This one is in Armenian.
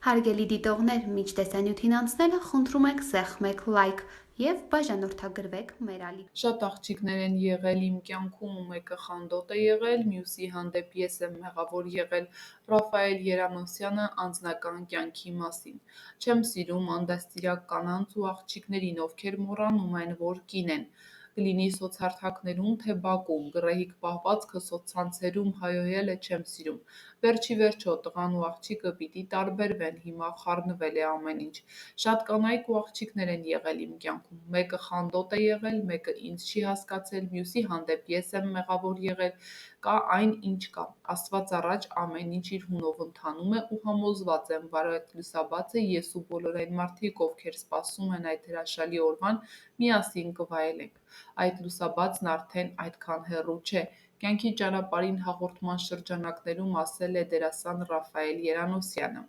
Հարգելի դիտողներ, մինչ տեսանյութին անցնելը խնդրում ենք սեղմեք լայք և բաժանորդագրվեք մեր ալիք։ Շատ աղջիկներ են եղել իմ կյանքում, ու մեկը խանդոտ է եղել, մյուսի հանդեպ ես եմ մեղավոր եղել։ Ռաֆայել Երանոսյանը անձնական կյանքի մասին։ Չեմ սիրում անդաստիարակ կանանց ու աղջիկներին, ովքեր մոռանում են, որ կին են։ Կլինի սոցհարթակներում, թե բակում, գռեհիկ պահվածքը սոցցանցերում հայհոյելը չեմ սիրում։ Վերջ ի վերջո, տղան ու աղջիկը պիտի տարբերվեն, հիմա խառնվել է ամեն ինչ։ Շատ կանայք ու աղջիկներ են եղել իմ կյանքում, մեկը խանդոտ է եղել, մեկը ինձ չի հասկացել, մյուսի հանդեպ ես եմ մեղավոր եղել, կա այն, ինչ կա։ Աստված առաջ ամեն ինչ իր հունով ընթանում է ու համոզված եմ, որ այդ լուսաբացը ես ու բոլոր այն մարդիկ, ովքեր սպասում են այդ հրաշալի օրվան, միասին կվայելենք։ Այդ լուսաբացն արդեն այդքան հեռու չէ։ Կյանքի ճանապարհին հաղորդման շրջանակներում ասել է դերասան Ռաֆայել Երանոսյանը։